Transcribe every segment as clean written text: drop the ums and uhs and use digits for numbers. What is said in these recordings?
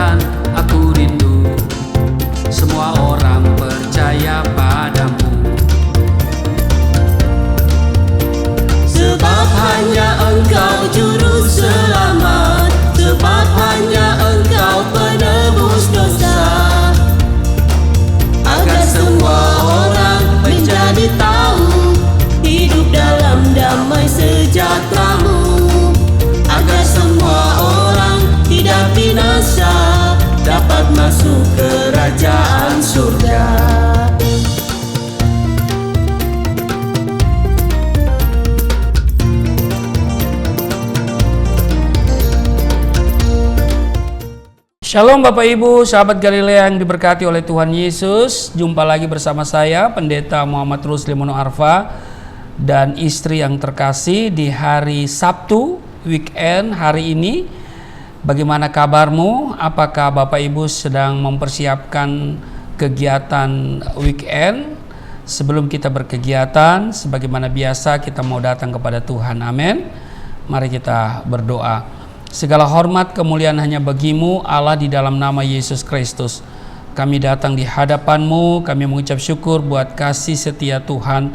Tuhan, aku rindu semua orang percaya padamu. Sebab hanya Engkau juru selamat, sebab hanya Engkau penebus dosa, agar semua orang menjadi tahu hidup dalam damai sejahtera-Mu, agar semua orang tidak binasa, dapat masuk kerajaan surga. Shalom Bapak Ibu, sahabat Galilea yang diberkati oleh Tuhan Yesus. Jumpa lagi bersama saya, Pendeta Muhammad Rusli Mono Arfa, dan istri yang terkasih di hari Sabtu, weekend hari ini. Bagaimana kabarmu? Apakah Bapak Ibu sedang mempersiapkan kegiatan weekend? Sebelum kita berkegiatan, sebagaimana biasa kita mau datang kepada Tuhan. Amin. Mari kita berdoa. Segala hormat kemuliaan hanya bagi-Mu Allah di dalam nama Yesus Kristus. Kami datang di hadapan-Mu, kami mengucap syukur buat kasih setia Tuhan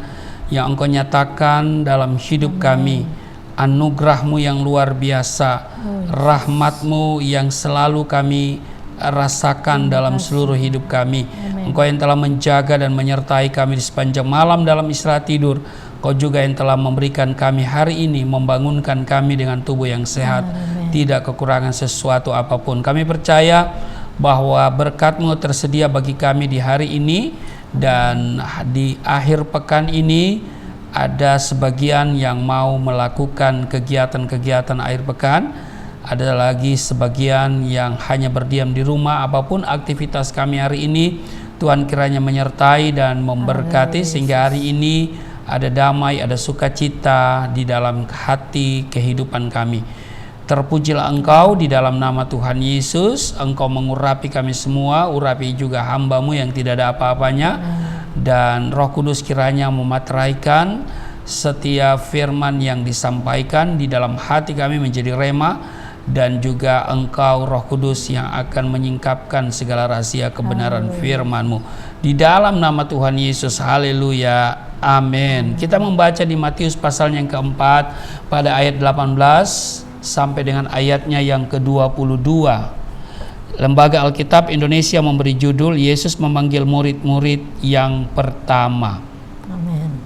yang Engkau nyatakan dalam hidup kami. Anugerah-Mu yang luar biasa, rahmat-Mu yang selalu kami rasakan dalam seluruh hidup kami. Engkau yang telah menjaga dan menyertai kami di sepanjang malam dalam istirahat tidur. Kau juga yang telah memberikan kami hari ini, membangunkan kami dengan tubuh yang sehat, tidak kekurangan sesuatu apapun. Kami percaya bahwa berkat-Mu tersedia bagi kami di hari ini, dan di akhir pekan ini ada sebagian yang mau melakukan kegiatan-kegiatan akhir pekan, ada lagi sebagian yang hanya berdiam di rumah. Apapun aktivitas kami hari ini, Tuhan kiranya menyertai dan memberkati sehingga hari ini ada damai, ada sukacita di dalam hati kehidupan kami. Terpujilah Engkau di dalam nama Tuhan Yesus. Engkau mengurapi kami semua, urapi juga hamba-Mu yang tidak ada apa-apanya. Dan Roh Kudus kiranya memateraikan setiap firman yang disampaikan di dalam hati kami menjadi rema, dan juga Engkau Roh Kudus yang akan menyingkapkan segala rahasia kebenaran firman-Mu. Di dalam nama Tuhan Yesus, haleluya. Amin. Kita membaca di Matius pasal yang keempat pada ayat 18 sampai dengan ayatnya yang ke-22. Lembaga Alkitab Indonesia memberi judul Yesus memanggil murid-murid yang pertama. Amin.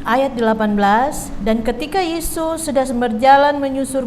Ayat 18, dan ketika Yesus sudah berjalan menyusur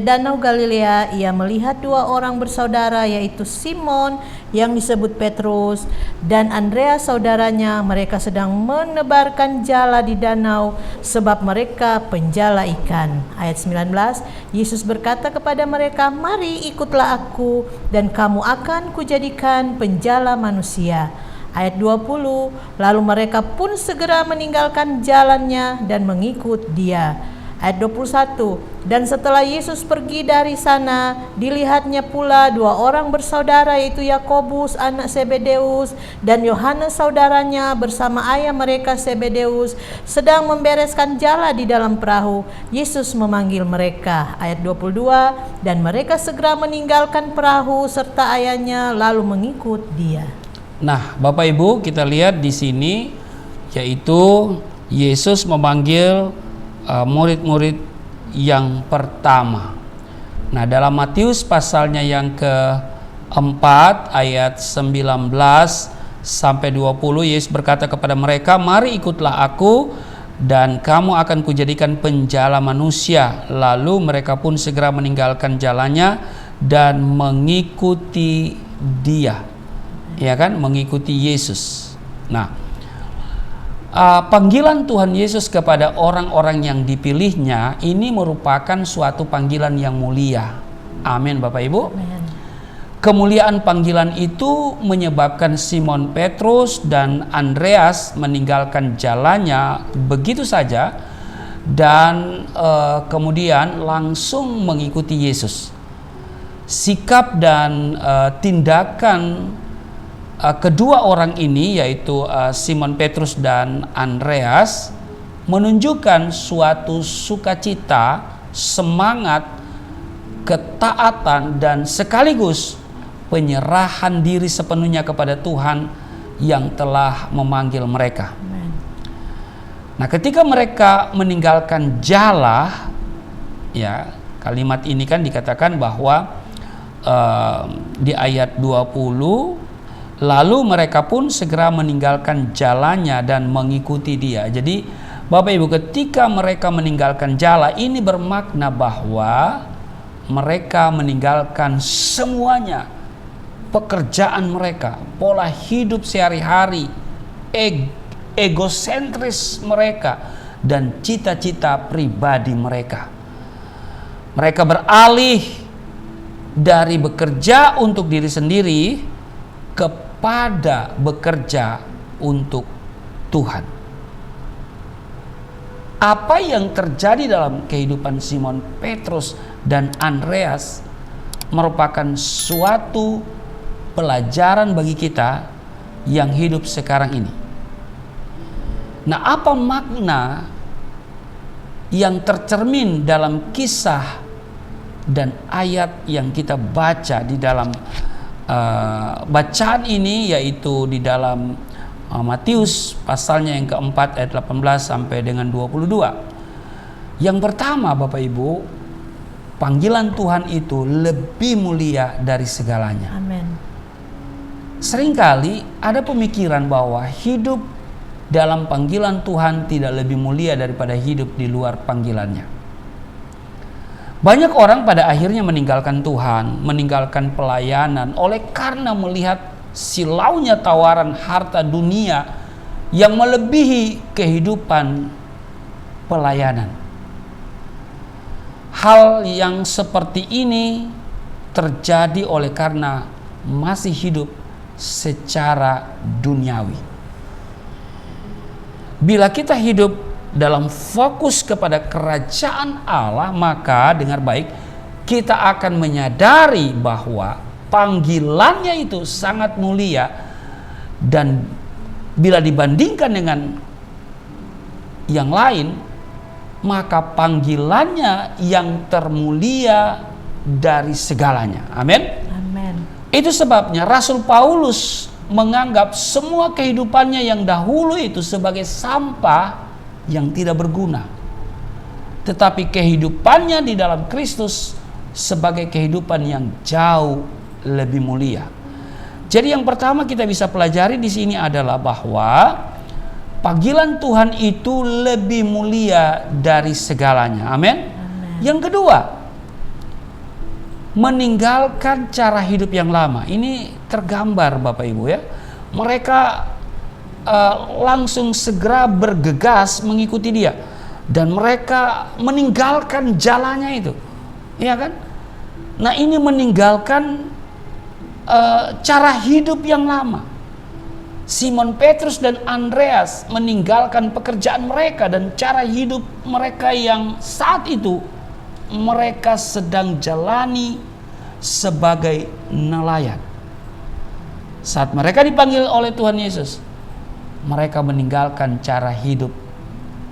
danau Galilea, ia melihat dua orang bersaudara, yaitu Simon yang disebut Petrus dan Andreas saudaranya. Mereka sedang menebarkan jala di danau, sebab mereka penjala ikan. Ayat 19, Yesus berkata kepada mereka, "Mari ikutlah aku, dan kamu akan kujadikan penjala manusia." Ayat 20, lalu mereka pun segera meninggalkan jalannya dan mengikut Dia. Ayat 21, dan setelah Yesus pergi dari sana, dilihatnya pula dua orang bersaudara, yaitu Yakobus anak Zebedeus dan Yohanes saudaranya bersama ayah mereka Zebedeus sedang membereskan jala di dalam perahu. Yesus memanggil mereka. Ayat 22, dan mereka segera meninggalkan perahu serta ayahnya lalu mengikut Dia. Nah, Bapak Ibu, kita lihat di sini yaitu Yesus memanggil murid-murid yang pertama. Nah, dalam Matius pasalnya yang keempat ayat 19 sampai 20, Yesus berkata kepada mereka, "Mari ikutlah aku, dan kamu akan kujadikan penjala manusia." Lalu mereka pun segera meninggalkan jalannya dan mengikuti Dia. Ya kan, mengikuti Yesus. Nah, panggilan Tuhan Yesus kepada orang-orang yang dipilihnya ini merupakan suatu panggilan yang mulia. Amin, Bapak Ibu. Amen. Kemuliaan panggilan itu menyebabkan Simon Petrus dan Andreas meninggalkan jalannya begitu saja dan kemudian langsung mengikuti Yesus. Sikap dan tindakan kedua orang ini, yaitu Simon Petrus dan Andreas, menunjukkan suatu sukacita, semangat ketaatan, dan sekaligus penyerahan diri sepenuhnya kepada Tuhan yang telah memanggil mereka. Amen. Nah, ketika mereka meninggalkan jala, ya, kalimat ini kan dikatakan bahwa di ayat 20, lalu mereka pun segera meninggalkan jalannya dan mengikuti dia. Jadi Bapak Ibu, ketika mereka meninggalkan jala, ini bermakna bahwa mereka meninggalkan semuanya, pekerjaan mereka, pola hidup sehari-hari, egosentris mereka, dan cita-cita pribadi mereka. Mereka beralih dari bekerja untuk diri sendiri kepada bekerja untuk Tuhan. Apa yang terjadi dalam kehidupan Simon Petrus dan Andreas merupakan suatu pelajaran bagi kita yang hidup sekarang ini. Nah, apa makna yang tercermin dalam kisah dan ayat yang kita baca di dalam bacaan ini, yaitu di dalam Matius pasalnya yang keempat ayat 18 sampai dengan 22. Yang pertama, Bapak Ibu, panggilan Tuhan itu lebih mulia dari segalanya. Amin. Seringkali ada pemikiran bahwa hidup dalam panggilan Tuhan tidak lebih mulia daripada hidup di luar panggilannya. Banyak orang pada akhirnya meninggalkan Tuhan, meninggalkan pelayanan oleh karena melihat silaunya tawaran harta dunia yang melebihi kehidupan pelayanan. Hal yang seperti ini terjadi oleh karena masih hidup secara duniawi. Bila kita hidup dalam fokus kepada kerajaan Allah, maka dengar baik, kita akan menyadari bahwa panggilannya itu sangat mulia, dan bila dibandingkan dengan yang lain, maka panggilannya yang termulia dari segalanya. Amin. Amin. Itu sebabnya Rasul Paulus menganggap semua kehidupannya yang dahulu itu sebagai sampah yang tidak berguna, tetapi kehidupannya di dalam Kristus sebagai kehidupan yang jauh lebih mulia. Jadi yang pertama kita bisa pelajari di sini adalah bahwa panggilan Tuhan itu lebih mulia dari segalanya. Amin. Yang kedua, meninggalkan cara hidup yang lama. Ini tergambar Bapak Ibu ya. Mereka langsung segera bergegas mengikuti dia, dan mereka meninggalkan jalannya itu. Iya kan? Nah, ini meninggalkan cara hidup yang lama. Simon Petrus dan Andreas meninggalkan pekerjaan mereka dan cara hidup mereka yang saat itu mereka sedang jalani sebagai nelayan. Saat mereka dipanggil oleh Tuhan Yesus, mereka meninggalkan cara hidup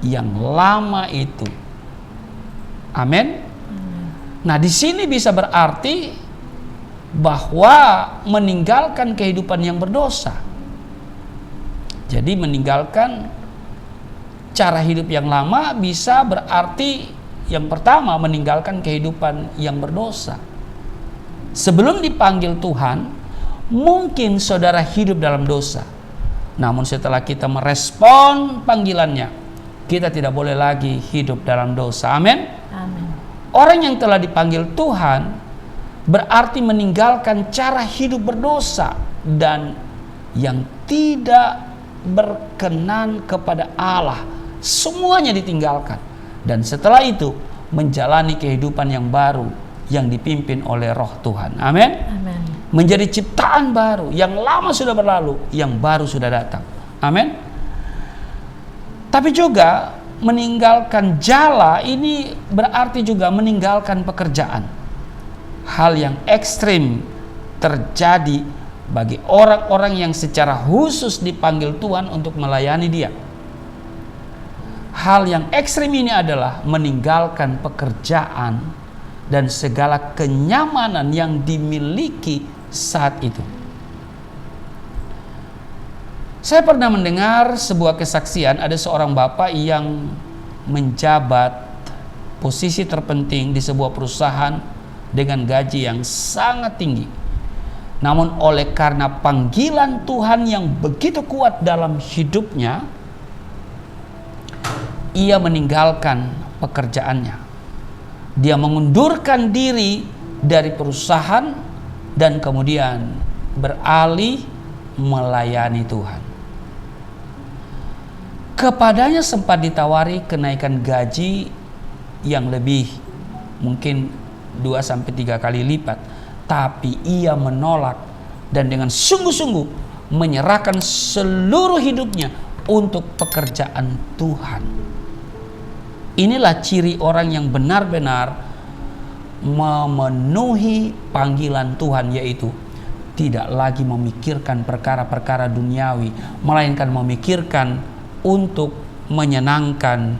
yang lama itu. Amin. Nah, di sini bisa berarti bahwa meninggalkan kehidupan yang berdosa. Jadi meninggalkan cara hidup yang lama bisa berarti yang pertama meninggalkan kehidupan yang berdosa. Sebelum dipanggil Tuhan, mungkin saudara hidup dalam dosa. Namun setelah kita merespon panggilannya, kita tidak boleh lagi hidup dalam dosa. Amin. Amin. Orang yang telah dipanggil Tuhan berarti meninggalkan cara hidup berdosa dan yang tidak berkenan kepada Allah. Semuanya ditinggalkan, dan setelah itu menjalani kehidupan yang baru yang dipimpin oleh Roh Tuhan. Amin. Amin. Menjadi ciptaan baru, yang lama sudah berlalu, yang baru sudah datang. Amin. Tapi juga meninggalkan jala ini berarti juga meninggalkan pekerjaan. Hal yang ekstrim terjadi bagi orang-orang yang secara khusus dipanggil Tuhan untuk melayani Dia. Hal yang ekstrim ini adalah meninggalkan pekerjaan dan segala kenyamanan yang dimiliki saat itu. Saya pernah mendengar sebuah kesaksian, ada seorang bapak yang menjabat posisi terpenting di sebuah perusahaan dengan gaji yang sangat tinggi. Namun oleh karena panggilan Tuhan yang begitu kuat dalam hidupnya, ia meninggalkan pekerjaannya. Dia mengundurkan diri dari perusahaan dan kemudian beralih melayani Tuhan. Kepadanya sempat ditawari kenaikan gaji yang lebih, mungkin 2-3 kali lipat, tapi ia menolak dan dengan sungguh-sungguh menyerahkan seluruh hidupnya untuk pekerjaan Tuhan. Inilah ciri orang yang benar-benar memenuhi panggilan Tuhan, yaitu tidak lagi memikirkan perkara-perkara duniawi, melainkan memikirkan untuk menyenangkan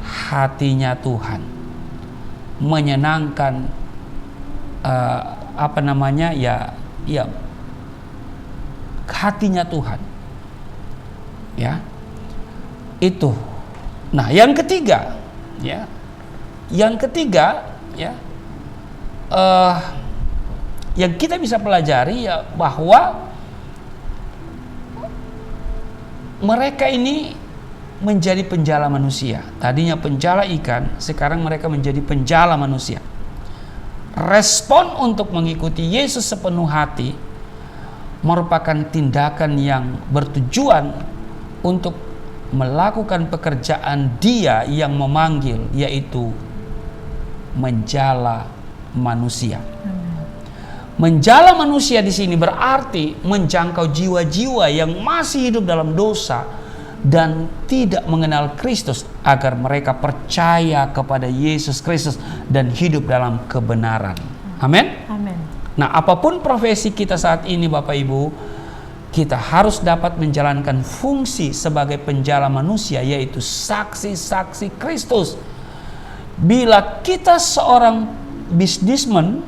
hatinya Tuhan, menyenangkan hatinya Tuhan, ya itu. Nah, yang ketiga, ya, yang kita bisa pelajari ya bahwa mereka ini menjadi penjala manusia. Tadinya penjala ikan, sekarang mereka menjadi penjala manusia. Respon untuk mengikuti Yesus sepenuh hati merupakan tindakan yang bertujuan untuk melakukan pekerjaan Dia yang memanggil, yaitu menjala manusia. Menjala manusia di sini berarti menjangkau jiwa-jiwa yang masih hidup dalam dosa dan tidak mengenal Kristus, agar mereka percaya kepada Yesus Kristus dan hidup dalam kebenaran. Amin. Amin. Nah, apapun profesi kita saat ini, Bapak Ibu, kita harus dapat menjalankan fungsi sebagai penjala manusia, yaitu saksi-saksi Kristus. Bila kita seorang bisnismen,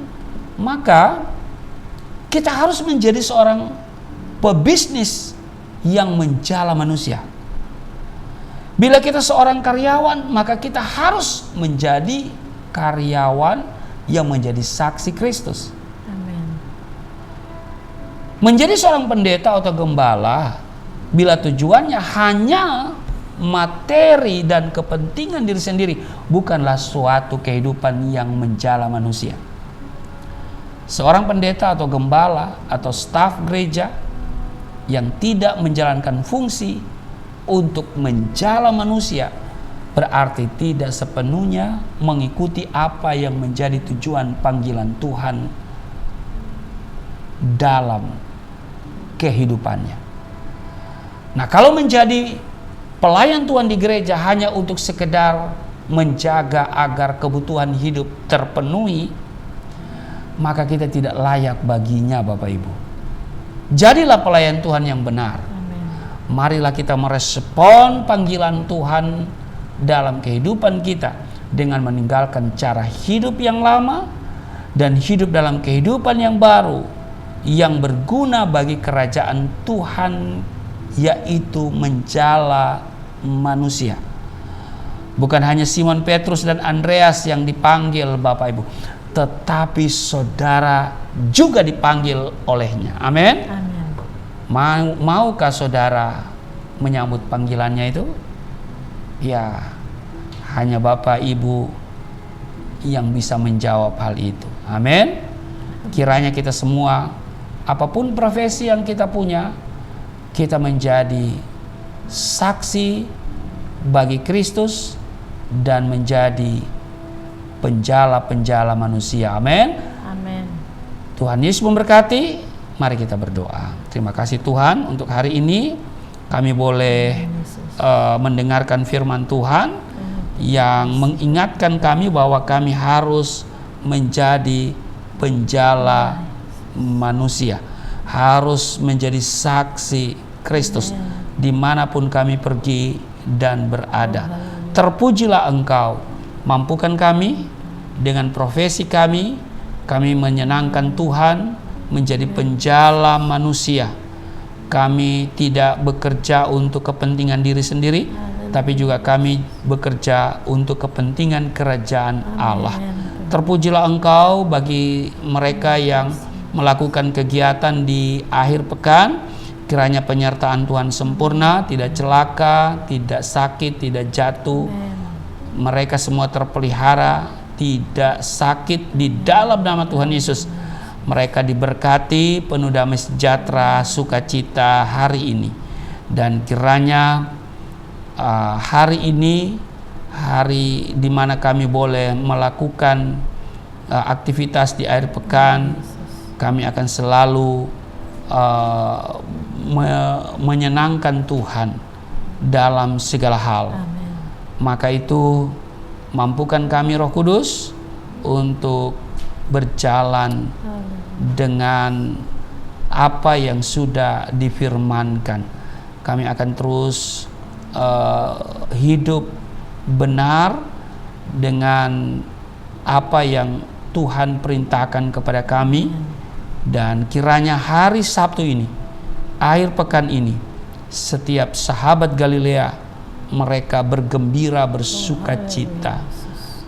maka kita harus menjadi seorang pebisnis yang menjala manusia. Bila kita seorang karyawan, maka kita harus menjadi karyawan yang menjadi saksi Kristus. Amin. Menjadi seorang pendeta atau gembala, bila tujuannya hanya materi dan kepentingan diri sendiri, bukanlah suatu kehidupan yang menjala manusia. Seorang pendeta atau gembala atau staf gereja yang tidak menjalankan fungsi untuk menjala manusia berarti tidak sepenuhnya mengikuti apa yang menjadi tujuan panggilan Tuhan dalam kehidupannya. Nah, kalau menjadi pelayan Tuhan di gereja hanya untuk sekedar menjaga agar kebutuhan hidup terpenuhi, maka kita tidak layak baginya, Bapak Ibu. Jadilah pelayan Tuhan yang benar. Amin. Marilah kita merespon panggilan Tuhan dalam kehidupan kita dengan meninggalkan cara hidup yang lama dan hidup dalam kehidupan yang baru yang berguna bagi kerajaan Tuhan, yaitu menjala manusia. Bukan hanya Simon Petrus dan Andreas yang dipanggil, Bapak Ibu, tetapi saudara juga dipanggil olehnya. Amin. Maukah saudara menyambut panggilannya itu? Ya, hanya Bapak Ibu yang bisa menjawab hal itu. Amin. Kiranya kita semua, apapun profesi yang kita punya, kita menjadi saksi bagi Kristus dan menjadi penjala-penjala manusia. Amin. Amin. Tuhan Yesus memberkati. Mari kita berdoa. Terima kasih Tuhan untuk hari ini kami boleh mendengarkan firman Tuhan yang mengingatkan kami bahwa kami harus menjadi penjala manusia, harus menjadi saksi Kristus dimanapun kami pergi dan berada. Terpujilah Engkau, mampukan kami dengan profesi kami menyenangkan Tuhan, menjadi penjala manusia. Kami tidak bekerja untuk kepentingan diri sendiri, tapi juga kami bekerja untuk kepentingan kerajaan Allah. Terpujilah Engkau bagi mereka yang melakukan kegiatan di akhir pekan. Kiranya penyertaan Tuhan sempurna, tidak celaka, tidak sakit, tidak jatuh. Mereka semua terpelihara, tidak sakit di dalam nama Tuhan Yesus. Mereka diberkati, penuh damai sejahtera, sukacita hari ini. Dan kiranya hari ini, hari di mana kami boleh melakukan aktivitas di akhir pekan, kami akan selalu menyenangkan Tuhan dalam segala hal. Amin. Maka itu mampukan kami Roh Kudus untuk berjalan dengan apa yang sudah difirmankan. Kami akan terus hidup benar dengan apa yang Tuhan perintahkan kepada kami. Dan kiranya hari Sabtu ini, akhir pekan ini, setiap sahabat Galilea mereka bergembira, bersukacita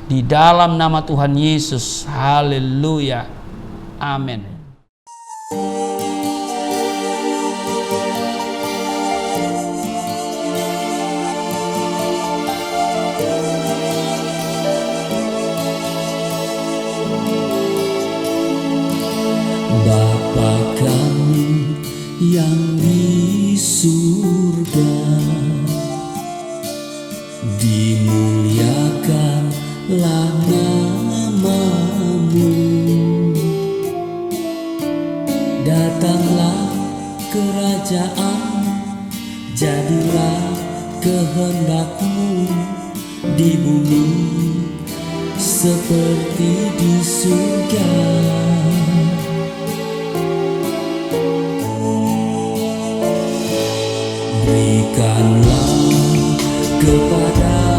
di dalam nama Tuhan Yesus. Haleluya, amin. Bapa kami yang di surga, dimuliakanlah nama-Mu. Datanglah kerajaan, jadilah kehendak-Mu di bumi seperti di surga. Berikanlah kepada